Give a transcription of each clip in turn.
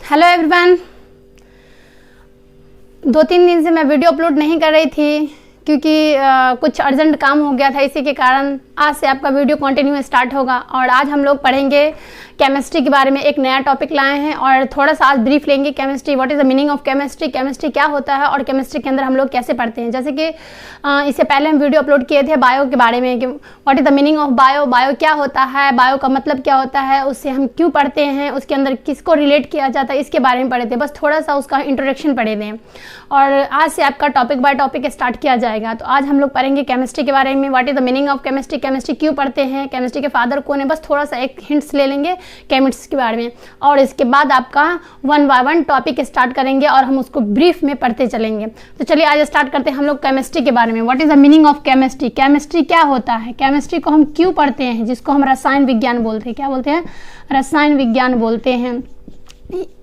Hello everyone. 2-3 दिन से मैं वीडियो अपलोड नहीं कर रही थी क्योंकि कुछ अर्जेंट काम हो गया था। इसी के कारण आज से आपका वीडियो कंटिन्यू स्टार्ट होगा और आज हम लोग पढ़ेंगे केमिस्ट्री के बारे में। एक नया टॉपिक लाए हैं और थोड़ा सा आज ब्रीफ लेंगे chemistry, what is the meaning of chemistry, chemistry क्या होता है और केमिस्ट्री के अंदर हम लोग कैसे पढ़ते हैं। जैसे कि इससे पहले हम वीडियो अपलोड किए थे बायो के बारे में कि what is the meaning of bio, bio क्या होता है, बायो का मतलब क्या होता है, उससे हम क्यों पढ़ते हैं, उसके अंदर किसको रिलेट किया जाता है, इसके बारे में पढ़े थे। बस थोड़ा सा उसका इंट्रोडक्शन पढ़े थे और आज से आपका टॉपिक बाय टॉपिक स्टार्ट किया जाएगा। तो आज हम लोग पढ़ेंगे केमिस्ट्री के बारे में, what is the meaning of chemistry, chemistry क्यों पढ़ते हैं, केमिस्ट्री के फादर कौन है। बस थोड़ा सा एक हिंट्स ले लेंगे केमिस्ट्री के बारे में और इसके बाद आपका 1 बाय 1 टॉपिक स्टार्ट करेंगे और हम उसको ब्रीफ में पढ़ते चलेंगे। तो चलिए आज स्टार्ट करते हैं हम लोग केमिस्ट्री के बारे में। What is the meaning of chemistry, chemistry क्या होता है, केमिस्ट्री को हम क्यों पढ़ते हैं, जिसको हम रसायन विज्ञान बोलते हैं। क्या बोलते हैं? रसायन विज्ञान बोलते हैं।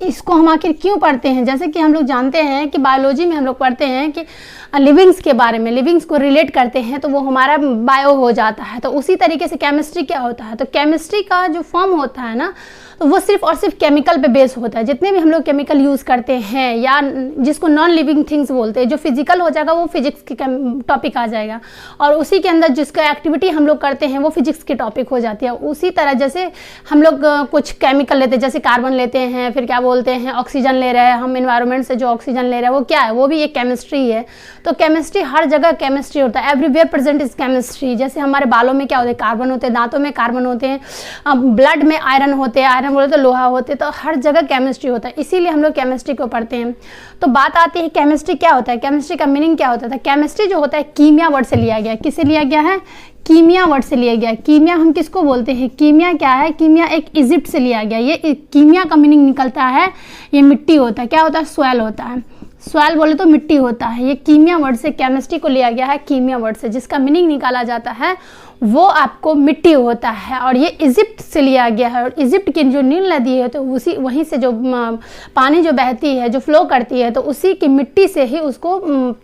इसको हम आखिर क्यों पढ़ते हैं? जैसे कि हम लोग जानते हैं कि बायोलॉजी में हम लोग पढ़ते हैं कि लिविंग्स के बारे में, लिविंग्स को रिलेट करते हैं तो वो हमारा बायो हो जाता है। तो उसी तरीके से केमिस्ट्री क्या होता है, तो केमिस्ट्री का जो फॉर्म होता है ना, तो वो सिर्फ और सिर्फ केमिकल पे बेस होता है। जितने भी हम लोग केमिकल यूज़ करते हैं या जिसको नॉन लिविंग थिंग्स बोलते हैं, जो फिजिकल हो जाएगा वो फिजिक्स की टॉपिक आ जाएगा और उसी के अंदर जिसका एक्टिविटी हम लोग करते हैं वो फिजिक्स की टॉपिक हो जाती है। उसी तरह जैसे हम लोग कुछ केमिकल लेते हैं, जैसे कार्बन लेते हैं, फिर क्या बोलते हैं ऑक्सीजन ले रहे हैं, हम एनवायरनमेंट से जो ऑक्सीजन ले रहे हैं वो क्या है, वो भी एक केमिस्ट्री है। तो केमिस्ट्री हर जगह केमिस्ट्री होता है, एवरीवेयर प्रेजेंट इज केमिस्ट्री। जैसे हमारे बालों में क्या होते हैं, कार्बन होते हैं, दांतों में कार्बन होते हैं, ब्लड में आयरन होते हैं, आयरन बोले तो लोहा होते हैं, तो हर जगह केमिस्ट्री होता है। इसीलिए हम लोग केमिस्ट्री को पढ़ते हैं। तो बात आती है केमिस्ट्री क्या होता है, केमिस्ट्री का मीनिंग क्या होता है। केमिस्ट्री जो होता है कीमिया वर्ड से लिया गया। किससे लिया गया है? कीमिया वर्ड से लिया गया। कीमिया हम किसको बोलते हैं? कीमिया क्या है? कीमिया एक इजिप्ट से लिया गया। ये कीमिया का मीनिंग निकलता है, ये मिट्टी होता है। क्या होता है? सॉइल होता है। सॉइल बोले तो मिट्टी होता है। ये कीमिया वर्ड से केमिस्ट्री को लिया गया है, कीमिया वर्ड से, जिसका मीनिंग निकाला जाता है वो आपको मिट्टी होता है और ये इजिप्ट से लिया गया है। और इजिप्ट की जो नील नदी है तो उसी वहीं से जो पानी जो बहती है, जो फ्लो करती है, तो उसी की मिट्टी से ही उसको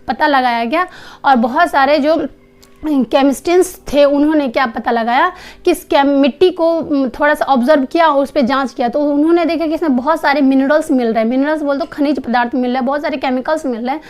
पता लगाया गया। और बहुत सारे जो केमिस्ट्रियंस थे उन्होंने क्या पता लगाया कि मिट्टी को थोड़ा सा ऑब्जर्व किया और उस पर जांच किया, तो उन्होंने देखा कि इसमें बहुत सारे मिनरल्स मिल रहे हैं। मिनरल्स बोल तो खनिज पदार्थ मिल रहे हैं, बहुत सारे केमिकल्स मिल रहे हैं।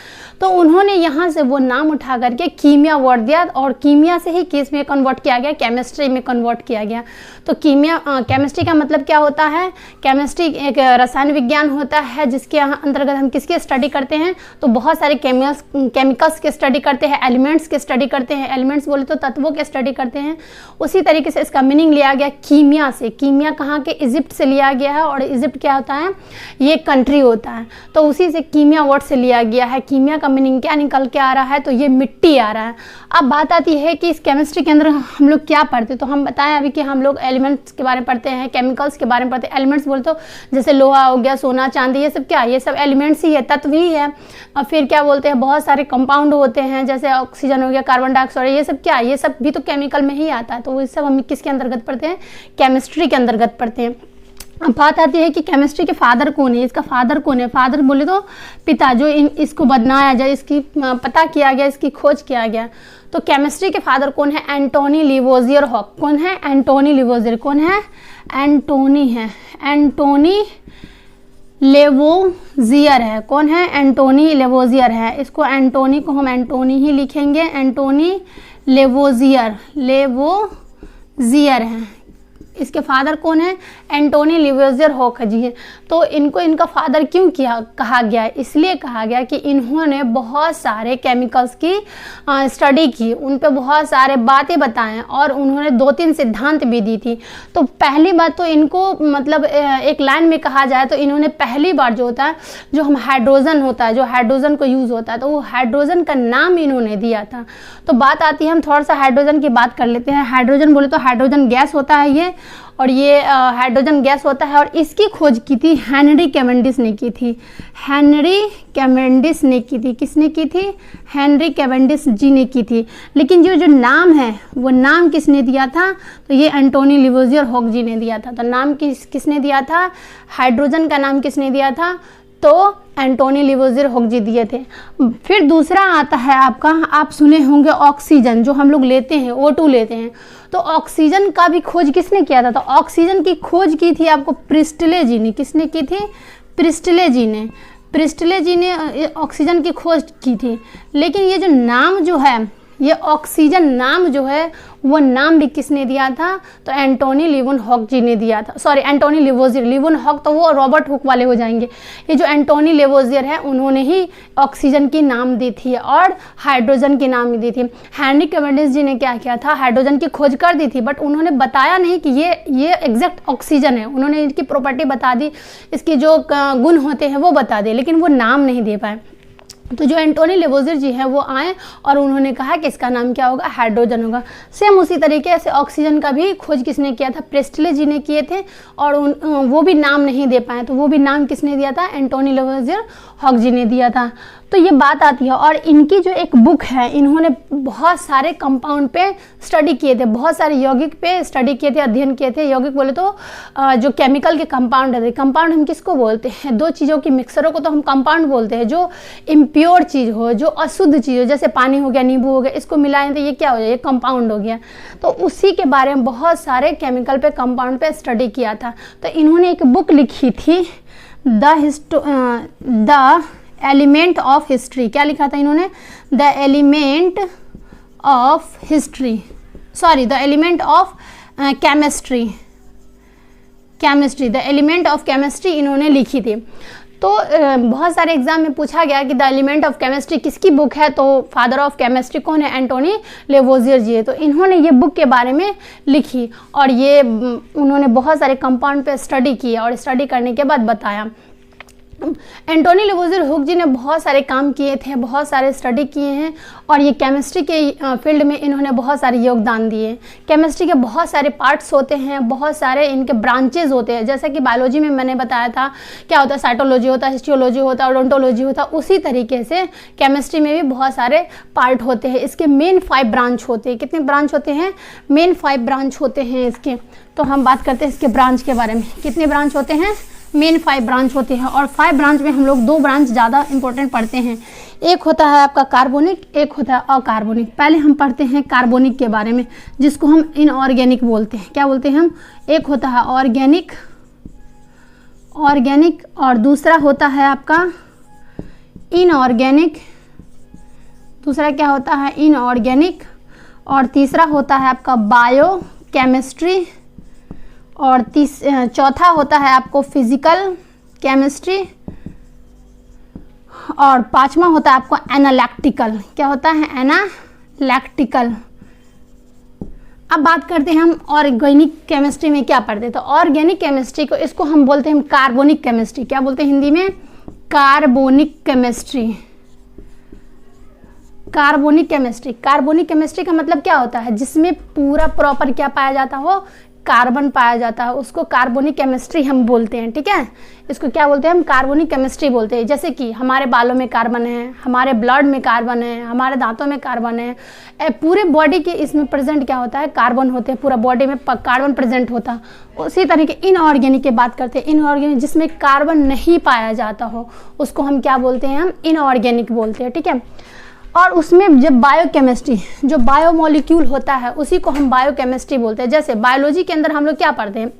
तो उन्होंने यहाँ से वो नाम उठा करके कीमिया वर्ड दिया और कीमिया से ही किस में कन्वर्ट किया गया, केमिस्ट्री में कन्वर्ट किया गया। तो केमिस्ट्री का मतलब क्या होता है? केमिस्ट्री एक रसायन विज्ञान होता है जिसके अंतर्गत हम किसकी स्टडी करते हैं, तो बहुत सारे केमिकल्स के स्टडी करते हैं, एलिमेंट्स के स्टडी करते हैं। एलिमेंट्स बोले तो तत्वों के स्टडी करते हैं। उसी तरीके से इसका मीनिंग लिया गया कीमिया से। कीमिया कहाँ के? इजिप्ट से लिया गया है और इजिप्ट क्या होता है? ये कंट्री होता है। तो उसी से कीमिया वर्ड से लिया गया है। कीमिया का मीनिंग क्या निकल के आ रहा है? तो ये मिट्टी आ रहा है। अब बात आती है कि इस केमिस्ट्री के अंदर हम लोग क्या पढ़ते हैं। तो हम बताएं अभी कि हम लोग एलिमेंट्स के बारे में पढ़ते हैं, केमिकल्स के बारे में पढ़ते हैं। एलिमेंट्स बोले तो जैसे लोहा हो गया, सोना, चांदी, ये सब क्या, ये सब एलिमेंट्स ही है, तत्व ही है। और फिर क्या बोलते हैं, बहुत सारे कंपाउंड होते हैं, जैसे ऑक्सीजन हो गया, कार्बन डाइऑक्साइड, ये सब क्या, ये सब भी तो केमिकल में ही आता है। तो ये सब हम किसके अंतर्गत पढ़ते हैं? केमिस्ट्री के अंतर्गत पढ़ते हैं। अब बात आती है कि केमिस्ट्री के फादर कौन है, इसका फादर कौन है। फादर बोले तो पिता, जो इसको बनाया जाए, इसकी पता किया गया, इसकी खोज किया गया। तो केमिस्ट्री के फादर कौन है? एंटोनी लिवोजियर हॉक। कौन है? एंटोनी लिवोजियर। कौन है? एंटोनी है, एंटोनी लेवोजियर है। कौन है? एंटोनी लेवोजियर है। इसको एंटोनी को हम एंटोनी ही लिखेंगे, एंटोनी लेवोजियर, लेवोजियर है। इसके फादर कौन है? एंटोनी लिवोजियर हॉक जी है। तो इनको इनका फादर क्यों कहा गया है? इसलिए कहा गया कि इन्होंने बहुत सारे केमिकल्स की स्टडी की, उन पे बहुत सारे बातें बताएं और उन्होंने 2-3 सिद्धांत भी दी थी। तो पहली बात तो इनको मतलब एक लाइन में कहा जाए तो इन्होंने पहली बार जो होता है, जो हम हाइड्रोजन होता है, जो हाइड्रोजन को यूज़ होता है, तो वो हाइड्रोजन का नाम इन्होंने दिया था। तो बात आती है, हम थोड़ा सा हाइड्रोजन की बात कर लेते हैं। हाइड्रोजन बोले तो हाइड्रोजन गैस होता है ये, और ये हाइड्रोजन गैस होता है और इसकी खोज की थी हेनरी कैवेंडिश ने की थी। हेनरी कैवेंडिश ने की थी। किसने की थी? हेनरी कैवेंडिश जी ने की थी। लेकिन जो नाम है वो नाम किसने दिया था? तो ये एंटोनी लिवोजियर हॉक जी ने दिया था। तो नाम किसने दिया था? हाइड्रोजन का नाम किसने दिया था? तो एंटोनी लिवोजियर हॉक जी दिए थे। फिर दूसरा आता है आपका, आप सुने होंगे ऑक्सीजन, जो हम लोग लेते हैं, O2 लेते हैं। तो ऑक्सीजन का भी खोज किसने किया था? तो ऑक्सीजन की खोज की थी आपको प्रिस्टले जी ने। किसने की थी? प्रिस्टले जी ने ऑक्सीजन की खोज की थी। लेकिन ये जो नाम जो है, ये ऑक्सीजन नाम जो है, वो नाम भी किसने दिया था? तो एंटोनी लीवनहॉक जी ने दिया था। Sorry, Antony Lavoisier. लीवनहॉक तो वो रॉबर्ट हुक वाले हो जाएंगे। ये जो एंटोनी लेवोजियर है, उन्होंने ही ऑक्सीजन की नाम दी थी और हाइड्रोजन की नाम दी थी। हेनरी कैवेंडिश जी ने क्या किया था? हाइड्रोजन की खोज कर दी थी, बट उन्होंने बताया नहीं कि ये एग्जैक्ट ऑक्सीजन है। उन्होंने इसकी प्रॉपर्टी बता दी, इसकी जो गुण होते हैं वो बता दिए, लेकिन वो नाम नहीं दे पाए। तो जो एंटोनी लेवोजियर जी हैं वो आए और उन्होंने कहा कि इसका नाम क्या होगा? हाइड्रोजन होगा। सेम उसी तरीके से ऑक्सीजन का भी खोज किसने किया था? प्रिस्टले जी ने किए थे और वो भी नाम नहीं दे पाए। तो वो भी नाम किसने दिया था? एंटोनी लेवोजियर हॉक जी ने दिया था। तो ये बात आती है। और इनकी जो एक बुक है, इन्होंने बहुत सारे कंपाउंड पे स्टडी किए थे, बहुत सारे यौगिक पे स्टडी किए थे, अध्ययन किए थे। यौगिक बोले तो जो केमिकल के कंपाउंड है। कंपाउंड हम किसको बोलते हैं? दो चीज़ों की मिक्सरों को तो हम कंपाउंड बोलते हैं। जो इम्प्योर चीज़ हो, जो अशुद्ध चीज़ हो, जैसे पानी हो गया, नींबू हो गया, इसको मिलाएं तो ये क्या हो जाए? ये कंपाउंड हो गया। तो उसी के बारे में बहुत सारे केमिकल पे, कंपाउंड पे स्टडी किया था। तो इन्होंने एक बुक लिखी थी, द एलिमेंट ऑफ हिस्ट्री। क्या लिखा था इन्होंने? The element of history, sorry, the element of chemistry, the element of chemistry इन्होंने लिखी थी। तो बहुत सारे एग्जाम में पूछा गया कि द एलिमेंट ऑफ केमिस्ट्री किसकी बुक है? तो फादर ऑफ केमिस्ट्री कौन है? एंटोनी लेवोजियर जी है। तो इन्होंने ये बुक के बारे में लिखी और ये उन्होंने बहुत सारे कंपाउंड पे स्टडी किया और स्टडी करने के बाद बताया। एंटोनी लेवोजियर हुक जी ने बहुत सारे काम किए थे, बहुत सारे स्टडी किए हैं और ये केमिस्ट्री के फील्ड में इन्होंने बहुत सारे योगदान दिए। केमिस्ट्री के बहुत सारे पार्ट्स होते हैं, बहुत सारे इनके ब्रांचेज होते हैं। जैसे कि बायोलॉजी में मैंने बताया था क्या होता है, साइटोलॉजी होता है, हिस्टोलॉजी होता है, ओडोंटोलॉजी होता है। उसी तरीके से केमिस्ट्री में भी बहुत सारे पार्ट होते हैं। इसके मेन 5 ब्रांच होते हैं। कितने ब्रांच होते हैं? मेन 5 ब्रांच होते हैं इसके। तो हम बात करते हैं इसके ब्रांच के बारे में। कितने ब्रांच होते हैं? मेन 5 ब्रांच होते हैं। और 5 ब्रांच में हम लोग 2 ब्रांच ज़्यादा इंपॉर्टेंट पढ़ते हैं। एक होता है आपका कार्बोनिक, एक होता है अकार्बोनिक। पहले हम पढ़ते हैं कार्बोनिक के बारे में, जिसको हम इनऑर्गेनिक बोलते हैं। क्या बोलते हैं हम? एक होता है ऑर्गेनिक, और दूसरा होता है आपका इनऑर्गेनिक। दूसरा क्या होता है? इनऑर्गेनिक। और तीसरा होता है आपका बायो केमिस्ट्री। और चौथा होता है आपको फिजिकल केमिस्ट्री। और 5वां होता है आपको एनालिटिकल। क्या होता है? एनालिटिकल। अब बात करते हैं हम ऑर्गेनिक केमिस्ट्री में क्या पढ़ते हैं। तो ऑर्गेनिक केमिस्ट्री को, इसको हम बोलते हैं कार्बोनिक केमिस्ट्री। क्या बोलते हैं हिंदी में? Carbonic chemistry. कार्बोनिक केमिस्ट्री का मतलब क्या होता है? जिसमें पूरा प्रॉपर क्या पाया जाता हो? कार्बन पाया जाता है, उसको कार्बोनिक केमिस्ट्री हम बोलते हैं। ठीक है, इसको क्या बोलते हैं? हम कार्बोनिक केमिस्ट्री बोलते हैं। जैसे कि हमारे बालों में कार्बन है, हमारे ब्लड में कार्बन है, हमारे दांतों में कार्बन है, पूरे बॉडी के इसमें प्रेजेंट क्या होता है? कार्बन होते हैं। पूरा बॉडी में कार्बन प्रेजेंट होता है। उसी तरीके इनऑर्गेनिक की बात करते हैं। इनऑर्गेनिक जिसमें कार्बन नहीं पाया जाता हो, उसको हम क्या बोलते हैं? हम इनऑर्गेनिक बोलते हैं। ठीक है, और उसमें जब बायोकेमिस्ट्री, जो बायोमोलिक्यूल होता है, उसी को हम बायोकेमिस्ट्री बोलते हैं। जैसे बायोलॉजी के अंदर हम लोग क्या पढ़ते हैं?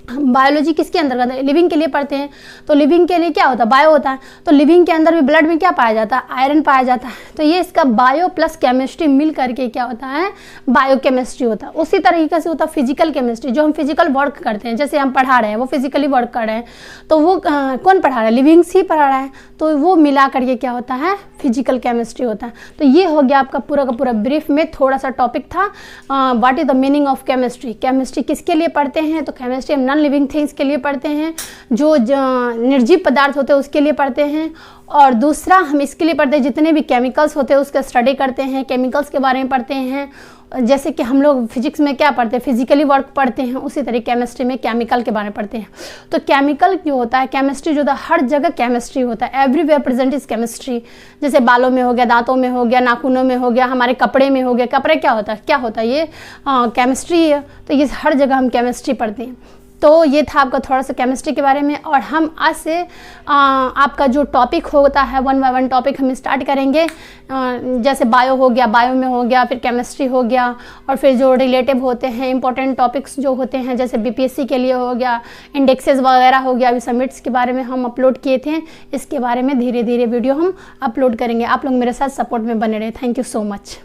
हम बायोलॉजी किसके अंदर करते हैं? लिविंग के लिए पढ़ते हैं। तो लिविंग के लिए क्या होता है? बायो होता है। तो लिविंग के अंदर भी ब्लड में क्या पाया जाता है? आयरन पाया जाता है। तो ये इसका बायो प्लस केमिस्ट्री मिल करके क्या होता है? बायोकेमिस्ट्री होता है। उसी तरीके से होता है फिजिकल केमिस्ट्री, जो हम फिजिकल वर्क करते हैं। जैसे हम पढ़ा रहे हैं, वो फिजिकली वर्क कर रहे हैं, तो वो कौन पढ़ा रहा है? लिविंग्स ही पढ़ा रहा है। तो वो मिला करके क्या होता है? फिजिकल केमिस्ट्री होता है। तो ये हो गया आपका पूरा का पूरा ब्रीफ में थोड़ा सा टॉपिक था। What is the meaning of chemistry? Chemistry किसके लिए पढ़ते हैं? तो केमिस्ट्री हम नॉन लिविंग थिंग्स के लिए पढ़ते हैं, जो निर्जीव पदार्थ होते हैं उसके लिए पढ़ते हैं। और दूसरा हम इसके लिए पढ़ते हैं जितने भी केमिकल्स होते हैं उसका स्टडी करते हैं, केमिकल्स के बारे में पढ़ते हैं। जैसे कि हम लोग फिजिक्स में क्या पढ़ते हैं? फिजिकली वर्क पढ़ते हैं, उसी तरह केमिस्ट्री में केमिकल के बारे में पढ़ते हैं। तो केमिकल जो होता है, केमिस्ट्री जो होता है, हर जगह केमिस्ट्री होता है। Everywhere present is chemistry. जैसे बालों में हो गया, दांतों में हो गया, नाखूनों में हो गया, हमारे कपड़े में हो गया। कपड़े क्या होता है? ये केमिस्ट्री है। तो ये हर जगह हम केमिस्ट्री पढ़ते हैं। तो ये था आपका थोड़ा सा केमिस्ट्री के बारे में। और हम आज से आपका जो टॉपिक होता है 1 बाय 1 टॉपिक हम स्टार्ट करेंगे। जैसे बायो हो गया, बायो में हो गया, फिर केमिस्ट्री हो गया, और फिर जो रिलेटिव होते हैं इंपॉर्टेंट टॉपिक्स जो होते हैं जैसे बीपीएससी के लिए हो गया, इंडेक्सेस वगैरह हो गया, अभी समिट्स के बारे में हम अपलोड किए थे। इसके बारे में धीरे धीरे वीडियो हम अपलोड करेंगे। आप लोग मेरे साथ सपोर्ट में बने रहे। Thank you so much.